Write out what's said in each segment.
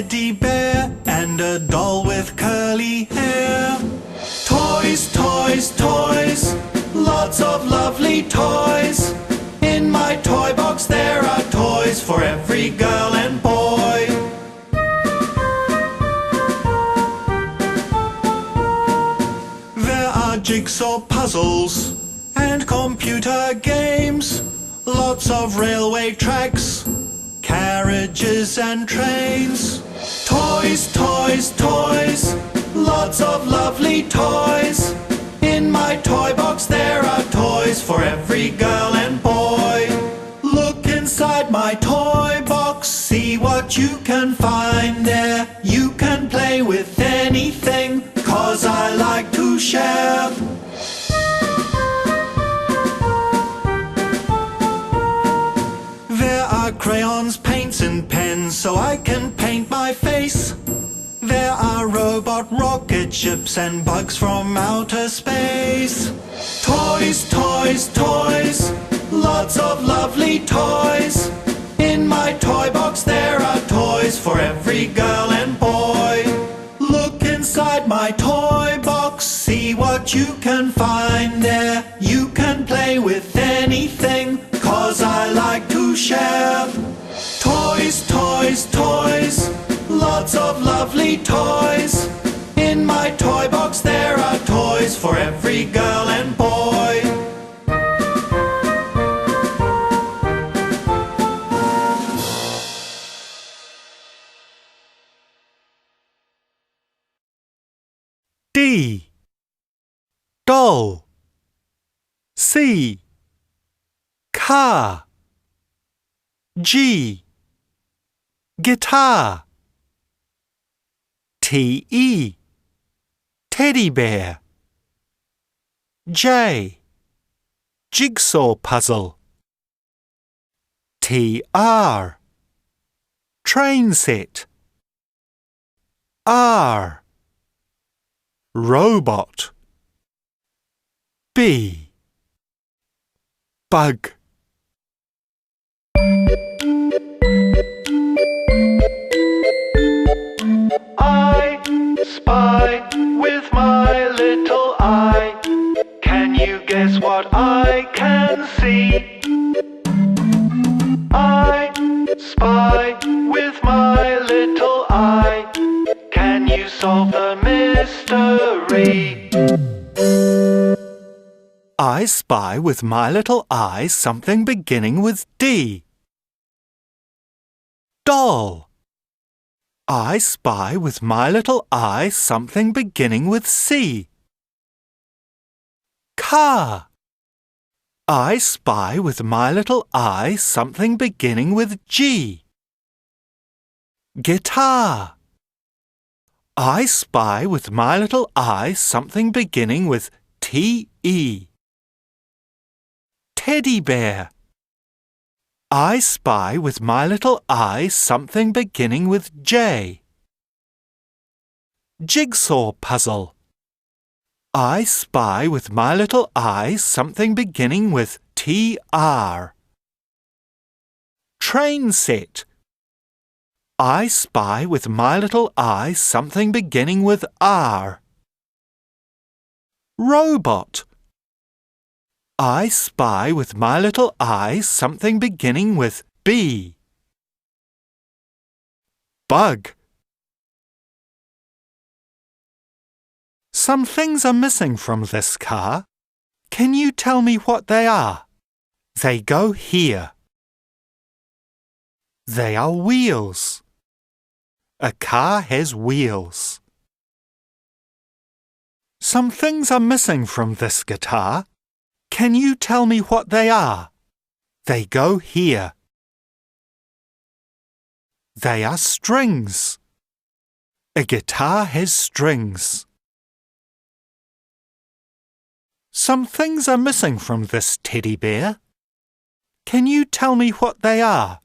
teddy bear and a doll with curly hair. Toys, toys, toys, lots of lovely toys. In my toy box there are toys for every girl and boy. There are jigsaw puzzles and computer games. Lots of railway tracks, carriages and trains. Toys, toys, toys, lots of lovely toys. In my toy box there are toys for every girl and boy. Look inside my toy box, see what you can find there. You can play with anything, 'cause I like to share. There are crayons, paints and pens, so I can paint my face. There are robot rocket ships and bugs from outer space. Toys, toys, toys, lots of lovely toys. In my toy box there are toys for every girl and boy. Look inside my toy box, see what you can find there. You can play with anything, 'cause I like to share. Toys, toys, toys, lots of lovely toys. In my toy box there are toys for every girl and boy. D. Doll. C. Car. G. Guitar. T-E. Teddy bear. J. Jigsaw puzzle. T-R. Train set. R. Robot. B. Bug. I spy with my little eye. Can you guess what I can see? I spy with my little eye. Can you solve the mystery? I spy with my little eye something beginning with D. Doll. I spy with my little eye something beginning with C. Car. I spy with my little eye something beginning with G. Guitar. I spy with my little eye something beginning with T-E. Teddy bear. I spy with my little eye something beginning with J. Jigsaw puzzle. I spy with my little eye something beginning with T-R. Train set. I spy with my little eye something beginning with R. Robot. I spy with my little eye something beginning with B. Bug. Some things are missing from this car. Can you tell me what they are? They go here. They are wheels. A car has wheels. Some things are missing from this guitar. Can you tell me what they are? They go here. They are strings. A guitar has strings. Some things are missing from this teddy bear. Can you tell me what they are?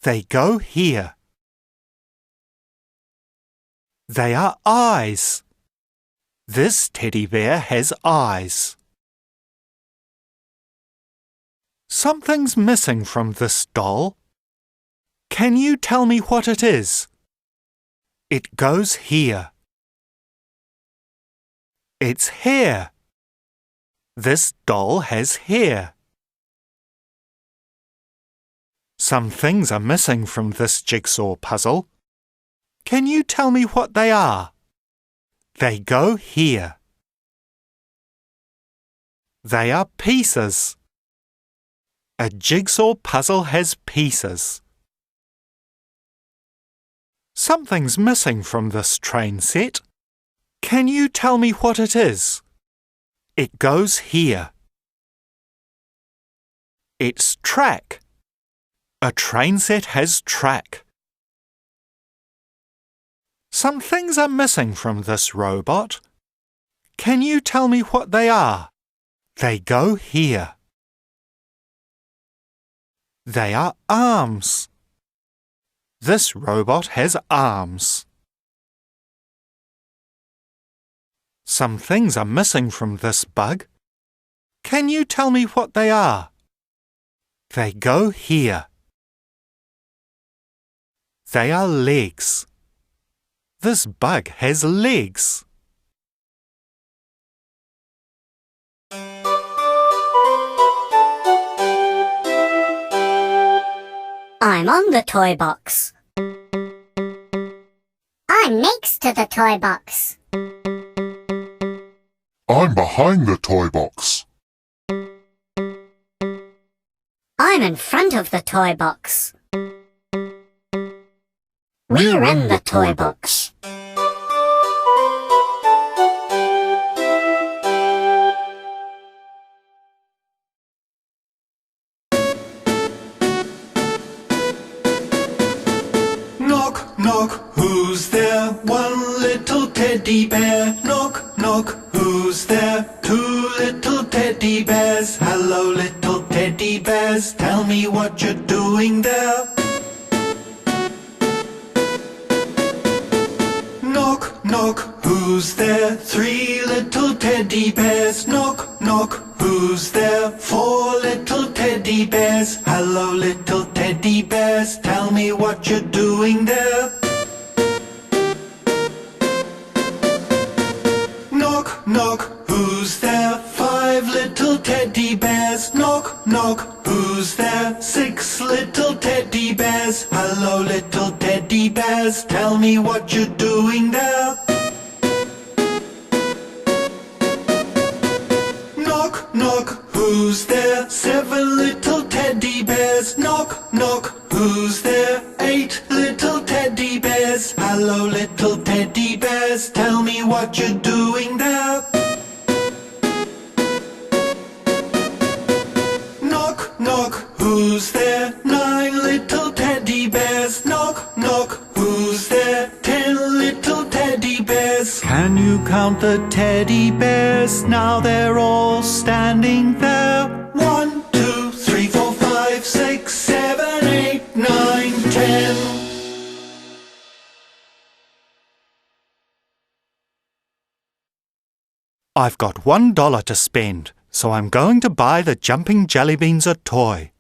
They go here. They are eyes. This teddy bear has eyes. Something's missing from this doll. Can you tell me what it is? It goes here. It's here. This doll has hair. Some things are missing from this jigsaw puzzle. Can you tell me what they are? They go here. They are pieces. A jigsaw puzzle has pieces. Something's missing from this train set. Can you tell me what it is? It goes here. It's track. A train set has track. Some things are missing from this robot. Can you tell me what they are? They go here. They are arms. This robot has arms. Some things are missing from this bug. Can you tell me what they are? They go here. They are legs. This bug has legs. I'm on the toy box. I'm next to the toy box. I'm behind the toy box. I'm in front of the toy box. We're in the toy box. Knock, knock, who's there? One little teddy bear. Knock, knock, who's there? Two little teddy bears. Hello, little teddy bears. Tell me what you're doing there. Knock, knock, who's there? Three little teddy bears. Knock, knock, who's there? Four little teddy bears. Hello, little teddy bears. Tell me what you're doing there. Knock, knock, who's there? Five little teddy bears. Knock, knock, who's there? Six little teddy bears. Hello, little teddy bears. Tell me what you're doing there. Knock, knock, who's there? Seven little teddy bears. Knock, knock, who's there? Eight little teddy bears. Hello, little teddy bears. Tell me what you're doing there. Knock, knock, who's there? Nine little teddy bears. Knock, knock, who's there? 10 little teddy bears. Can you count the teddy bears? Now they're all standing there. 1, 2, 3, 4, 5, 6, 7, 8, 9, 10. I've got $1 to spend, so I'm going to buy the Jumping Jelly Beans a toy.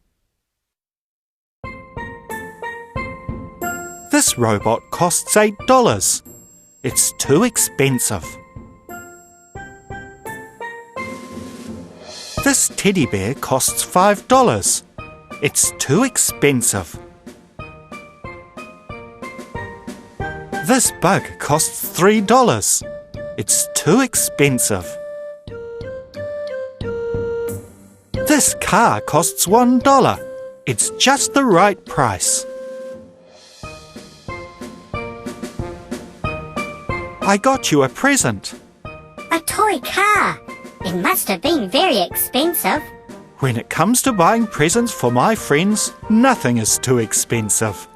This robot costs $8. It's too expensive. This teddy bear costs $5. It's too expensive. This bug costs $3. It's too expensive. This car costs $1. It's just the right price. I got you a present. A toy car. It must have been very expensive. When it comes to buying presents for my friends, nothing is too expensive.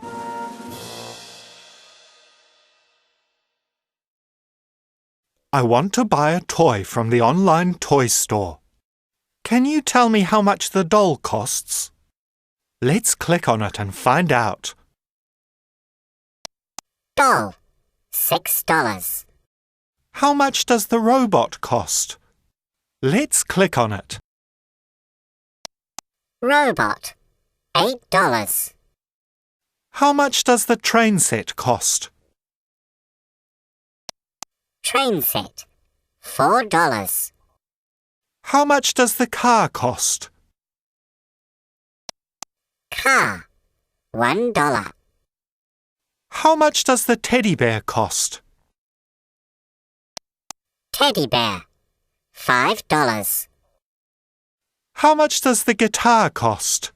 I want to buy a toy from the online toy store. Can you tell me how much the doll costs? Let's click on it and find out. Doll, $6. How much does the robot cost? Let's click on it. Robot, $8. How much does the train set cost? train set, $4. How much does the car cost? Car, $1. How much does the teddy bear cost? Teddy bear, $5. How much does the guitar cost?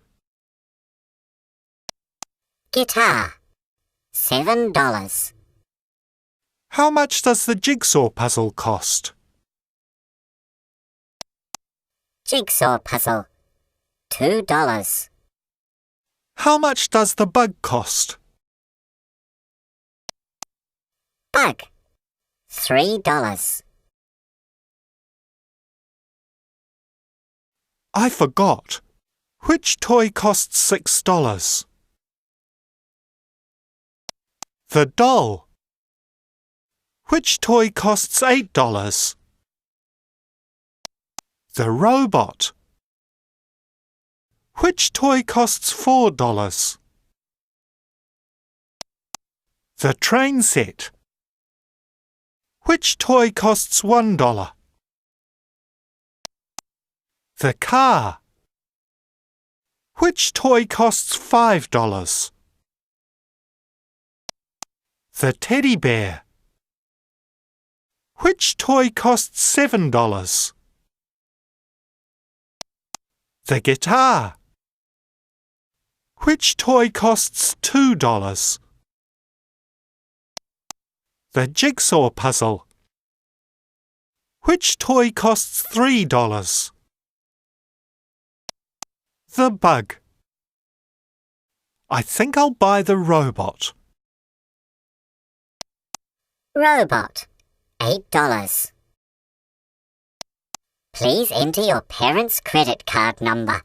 Guitar, $7. How much does the jigsaw puzzle cost? Jigsaw puzzle, $2. How much does the bug cost? Bug, $3. I forgot. Which toy costs $6? The doll. Which toy costs $8? The robot. Which toy costs $4? The train set. Which toy costs $1? The car. Which toy costs $5? The teddy bear. Which toy costs $7? The guitar. Which toy costs $2? The jigsaw puzzle. Which toy costs $3? The bug. I think I'll buy the robot. Robot, $8. Please enter your parents' credit card number.